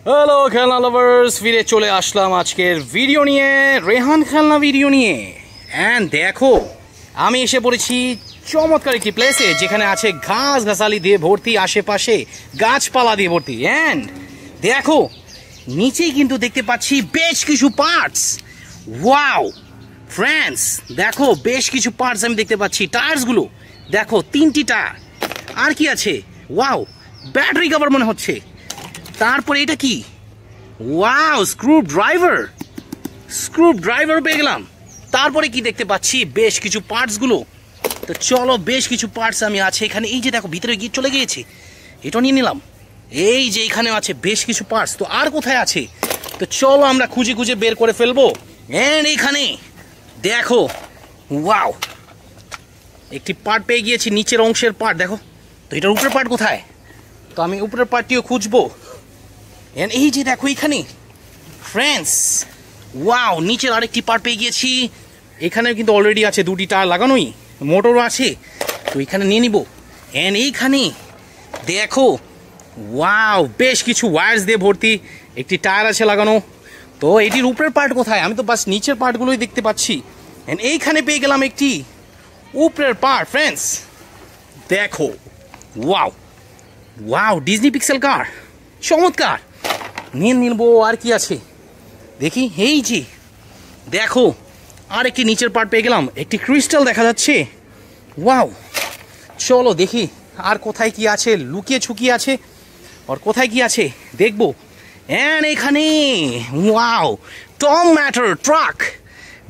Hello খেলনা lovers, ফিরে চলে আসলাম আজকের ভিডিও নিয়ে, রেহান খেলনা ভিডিও নিয়ে। অ্যান্ড দেখো, আমি এসে পড়েছি চমৎকার একটি প্লেসে যেখানে আছে ঘাস ঘাসালি দিয়ে ভর্তি, আশেপাশে গাছপালা দিয়ে ভর্তি। অ্যান্ড দেখো, নিচেই কিন্তু দেখতে পাচ্ছি বেশ কিছু পার্টস। ওয়াও ফ্রেন্ডস, দেখো বেশ কিছু পার্টস আমি দেখতে পাচ্ছি। টায়ার্সগুলো দেখো, 3টি টায়ার। আর কি আছে? ওয়াও, ব্যাটারি কভার মনে হচ্ছে। তারপরে এটা কি? ওয়াও, স্ক্রু ড্রাইভার পেয়ে গেলাম। তারপরে কি দেখতে পাচ্ছি? বেশ কিছু পার্টসগুলো। তো চলো, বেশ কিছু পার্টস আমি আছে এখানে। এই যে দেখো, ভিতরে গিয়ে চলে গিয়েছে, এটা নিয়ে নিলাম। এই যে এখানে আছে বেশ কিছু পার্টস। তো আর কোথায় আছে? তো চলো আমরা খুঁজে খুঁজে বের করে ফেলবো। এন্ড এইখানে দেখো, ওয়াও, একটি পার্ট পেয়ে গিয়েছি, নিচের অংশের পার্ট। দেখো তো, এটার উপরের পার্ট কোথায়? তো আমি উপরের পার্টটিও খুঁজবো। এন্ড এই যে দেখো এখানে ফ্রেন্ডস, ওয়াও, নিচের আরেকটি পার্ট পেয়ে গিয়েছি। এখানে কিন্তু অলরেডি আছে 2টি টায়ার লাগানোই, মোটরও আছে। তো এখানে নিয়ে নিব। এন্ড এইখানে দেখো, ওয়াও, বেশ কিছু ওয়্যারস দিয়ে ভর্তি, একটি টায়ার আছে লাগানো। তো এটির উপরের পার্ট কোথায়? আমি তো বাস নিচের পার্টগুলোই দেখতে পাচ্ছি। এন্ড এইখানে পেয়ে গেলাম একটি উপরের পার্ট ফ্রেন্ডস। দেখো, ওয়াও, ডিজনি পিক্সেল কার, চমৎকার, নিয়ে নিবো। আর কি আছে দেখি। এই যে দেখো, আর একটি নিচের পার্ট পেয়ে গেলাম, একটি ক্রিস্টাল দেখা যাচ্ছে। ওয়াও, চলো দেখি আর কোথায় কি আছে, লুকিয়ে ছুকিয়ে আছে, আর কোথায় কি আছে দেখবো। এন্ড এখানে wow, Tom matter truck,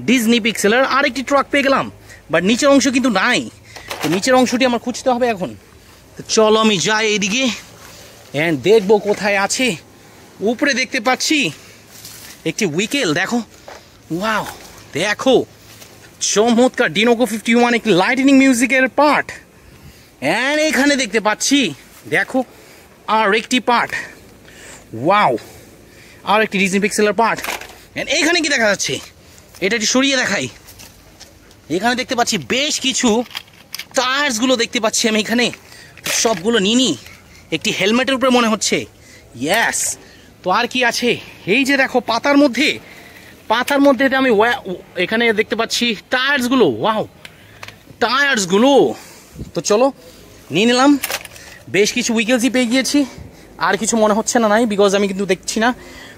Disney পিক্সেলের আরেকটি ট্রাক পেয়ে গেলাম। বাট নিচের অংশ কিন্তু নাই। তো নিচের অংশটি আমার খুঁজতে হবে এখন। তো চলো আমি যাই এইদিকে এন্ড দেখবো কোথায় আছে। উপরে দেখতে পাচ্ছি একটি উইকেল। দেখো, ওয়াও, দেখো চমৎকার ডিনোকো 51 একটি লাইটনিং মিউজিকের পার্ট। এন্ড এখানে দেখতে পাচ্ছি দেখো আর একটি পার্ট। ওয়াও, আর একটি ডিজনি পিক্সেলের পার্ট। এন্ড এখানে কি দেখা যাচ্ছে? এটা একটু সরিয়ে দেখাই। এখানে দেখতে পাচ্ছি বেশ কিছু টায়ার্সগুলো দেখতে পাচ্ছি আমি এখানে। সবগুলো নিনি, একটি হেলমেটের উপরে মনে হচ্ছে। ইয়েস। তো আর কি আছে? এই যে দেখো, পাতার মধ্যে আমি এখানে দেখতে পাচ্ছি টায়ার্সগুলো। ওয়াও, টায়ার্সগুলো। তো চলো নিয়ে নিলাম। বেশ কিছু উইকেলসই পেয়ে গিয়েছি। আর কিছু মনে হচ্ছে না নাই, বিকজ আমি কিন্তু দেখছি না।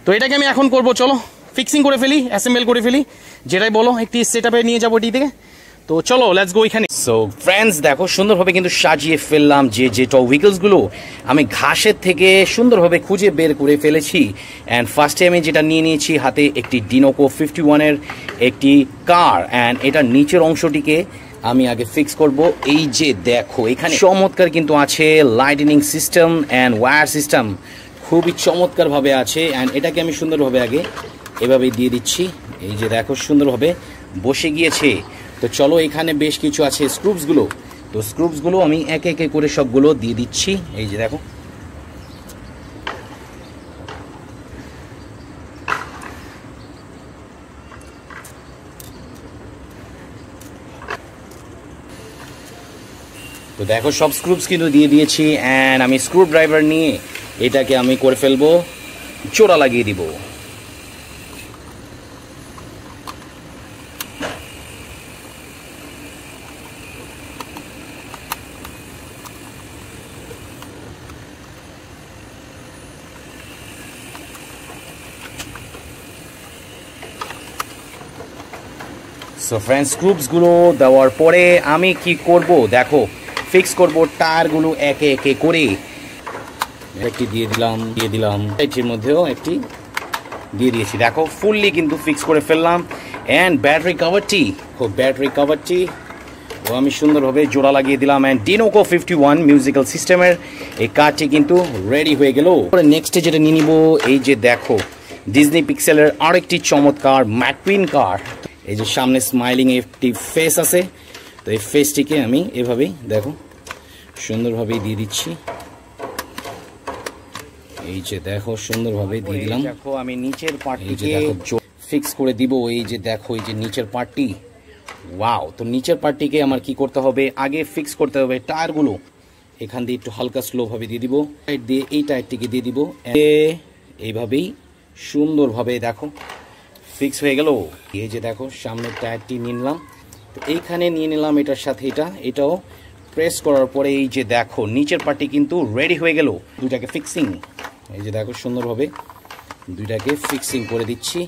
তো এটাকে আমি এখন করবো, চলো ফিক্সিং করে ফেলি, অ্যাসেম্বল করে ফেলি, যেটাই বলো। একটি সেটআপে নিয়ে যাবো এটি থেকে। তো চলো লেটস গো এখানে। সো ফ্রেন্ডস, দেখো সুন্দরভাবে কিন্তু সাজিয়ে ফেললাম। যে হুইকেলসগুলো আমি ঘাসের থেকে সুন্দরভাবে খুঁজে বের করে ফেলেছি। অ্যান্ড ফার্স্টে আমি যেটা নিয়ে নিয়েছি হাতে, একটি ডিনোকো 51-এর একটি কার। অ্যান্ড এটার নিচের অংশটিকে আমি আগে ফিক্স করব। এই যে দেখো, এখানে চমৎকার কিন্তু আছে lightning system and wire system, খুবই চমৎকারভাবে আছে। অ্যান্ড এটাকে আমি সুন্দরভাবে আগে এভাবেই দিয়ে দিচ্ছি। এই যে দেখো, সুন্দরভাবে বসে গিয়েছে। তো চলো, এখানে বেশ কিছু আছে স্ক্রুপসগুলো। তো স্ক্রুপসগুলো আমি একে একে করে সবগুলো দিয়ে দিচ্ছি। এই যে দেখো, তো দেখো সব স্ক্রুপস কিন্তু দিয়ে দিয়েছি। অ্যান্ড আমি স্ক্রু ড্রাইভার নিয়ে এটাকে আমি করে ফেলবো, জোড়া লাগিয়ে দিব। সো ফ্রেন্ডস, স্ক্রুপসগুলো দেওয়ার পরে আমি কি করব দেখো, ফিক্স করব টায়ারগুলো একে একে করে। একটি দিয়ে দিলাম, এটির মধ্যেও একটি দিয়ে দিয়েছি। দেখো ফুললি কিন্তু ফিক্স করে ফেললাম। অ্যান্ড ব্যাটারি কাভারটি আমি সুন্দরভাবে জোড়া লাগিয়ে দিলাম। অ্যান্ড ডিনোকো 51 মিউজিক্যাল সিস্টেমের এই কারটি কিন্তু রেডি হয়ে গেল। নেক্সটে যেটা নিয়ে নিব, এই যে দেখো, ডিজনি পিক্সেলের আরেকটি চমৎকার ম্যাকুইন কার। এই যে সামনে স্মাইলিং একটি ফেস আছে। তো এই ফেসটিকে আমি এভাবেই দেখো সুন্দরভাবেই দিয়ে দিচ্ছি। এই যে দেখো, সুন্দরভাবে দিয়ে দিলাম। দেখো আমি নিচের পার্টটিকে ফিক্স করে দিব। এই যে দেখো, এই যে নিচের পার্টটি। ওয়াও, তো নিচের পার্টটিকে আমার কি করতে হবে, আগে ফিক্স করতে হবে টায়ারগুলো। এখান দিয়ে একটু হালকা স্লো ভাবে দিয়ে দিব, সাইড দিয়ে এই টায়ারটিকে দিয়ে দিব। এইভাবেই সুন্দরভাবে দেখো ফিক্স হয়ে গেল। এই যে দেখো সামনের টায়ারটি নিলাম, তো এইখানে নিয়ে নিলাম এটার সাথে এটাও প্রেস করার পরে এই যে দেখো নিচের পার্টটি কিন্তু রেডি হয়ে গেল। দুইটাকে ফিক্সিং, এই যে দেখো সুন্দরভাবে দুইটাকে ফিক্সিং করে দিচ্ছি।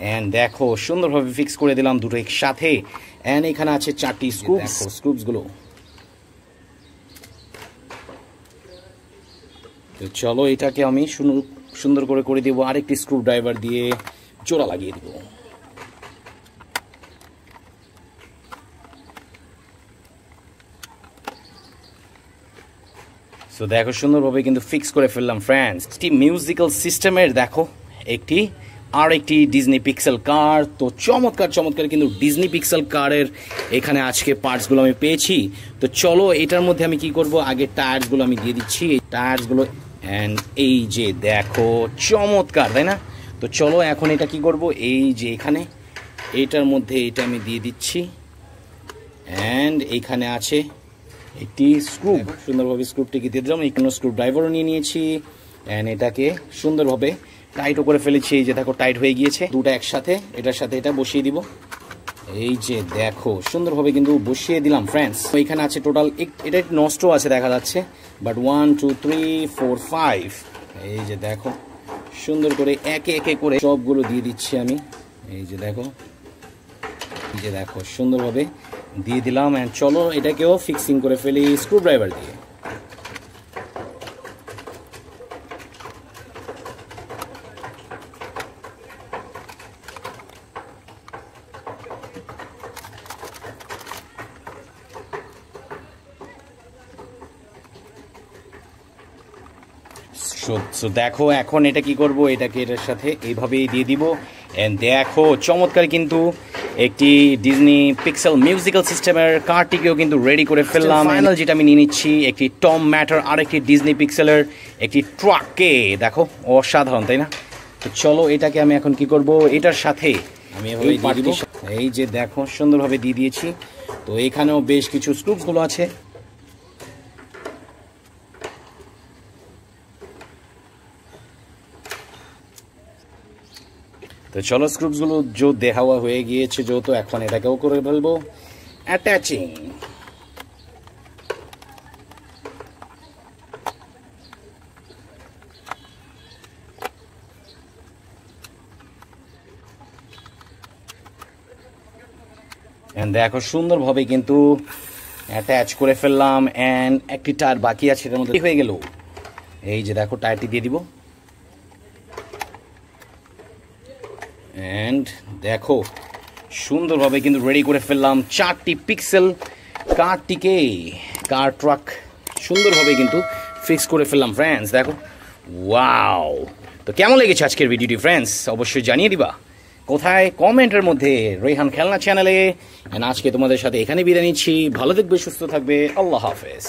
অ্যান্ড দেখো সুন্দরভাবে ফিক্স করে দিলাম দুটো একসাথে। অ্যান্ড এখানে আছে 4টি স্ক্রুপসগুলো। তো চলো এটাকে আমি সুন্দর করে দেবো আরেকটি স্ক্রু ড্রাইভার দিয়ে জোড়া লাগিয়ে দেবো। সো দেখো সুন্দরভাবে কিন্তু ফিক্স করে ফেললাম ফ্রেন্ডস। মিউজিক্যাল সিস্টেমের দেখো একটি ডিজনি পিক্সেল কার। তো চমৎকার কিন্তু ডিজনি পিক্সেল কারের এখানে আজকে পার্টসগুলো আমি পেয়েছি। তো চলো এটার মধ্যে আমি কি করব, আগে টায়ার্সগুলো আমি দিয়ে দিচ্ছি, এই টায়ার্সগুলো। অ্যান্ড এই যে দেখো চমৎকার, তাই না? তো চলো এখন এটা কি করব, এই যে এখানে এইটার মধ্যে এটা আমি দিয়ে দিচ্ছি। অ্যান্ড এইখানে আছে একটি স্ক্রু, সুন্দরভাবে স্ক্রুপটিকে দিয়ে দিলাম। এই কোনো স্ক্রু ড্রাইভারও নিয়ে নিয়েছি। অ্যান্ড এটাকে সুন্দরভাবে টাইটও করে ফেলেছি। এই যে দেখো টাইট হয়ে গিয়েছে। দুটো একসাথে এটার সাথে এটা বসিয়ে দিব। এই যে দেখো সুন্দরভাবে কিন্তু বসিয়ে দিলাম ফ্রেন্ডস। এখানে আছে টোটাল, এটা নষ্ট আছে দেখা যাচ্ছে, বাট 1 2 3 4 5। এই যে দেখো সুন্দর করে একে করে সবগুলো দিয়ে দিচ্ছি আমি। এই যে দেখো সুন্দরভাবে দিয়ে দিলাম। অ্যান্ড চলো এটাকেও ফিক্সিং করে ফেলি স্ক্রু ড্রাইভার দিয়ে। সো দেখো এখন এটা কি করব, এটাকে এটার সাথে এইভাবেই দিয়ে দিব। এন্ড দেখো চমৎকার কিন্তু একটি ডিজনি পিক্সেল মিউজিক্যাল সিস্টেমের কারটিকেও কিন্তু রেডি করে ফেললাম। ফাইনাল যেটা আমি নিয়ে নিচ্ছি একটি টম ম্যাটার আর একটি ডিজনি পিক্সেলের একটি ট্রাককে। দেখো অসাধারণ, তাই না? তো চলো এটাকে আমি এখন কি করব, এটার সাথে আমি এভাবে দিয়ে দিব। এই যে দেখো সুন্দরভাবে দিয়ে দিয়েছি। তো এখানেও বেশ কিছু স্ক্রুপসগুলো আছে। তো চলো স্ক্রুপসগুলো দেওয়া হয়ে গিয়েছে যেহেতু, এখন এটাকেও করে ফেলবো অ্যাটাচিং। দেখো সুন্দরভাবে কিন্তু অ্যাটাচ করে ফেললাম। অ্যান্ড একটি টায়ার বাকি আছে, এটার মধ্যে হয়ে গেল। এই যে দেখো টায়ারটি দিয়ে দিব। অ্যান্ড দেখো সুন্দরভাবে কিন্তু রেডি করে ফেললাম 4টি পিক্সেল কার ট্রাক সুন্দরভাবে কিন্তু ফিক্স করে ফেললাম ফ্রেন্ডস। দেখো ওয়াও! তো কেমন লেগেছে আজকের ভিডিওটি ফ্রেন্ডস, অবশ্যই জানিয়ে দিবা কোথায়, কমেন্টের মধ্যে রেহান খেলনা চ্যানেলে। আজকে তোমাদের সাথে এখানে বিদায় নিচ্ছি। ভালো থাকবে, সুস্থ থাকবে, আল্লাহ হাফেজ।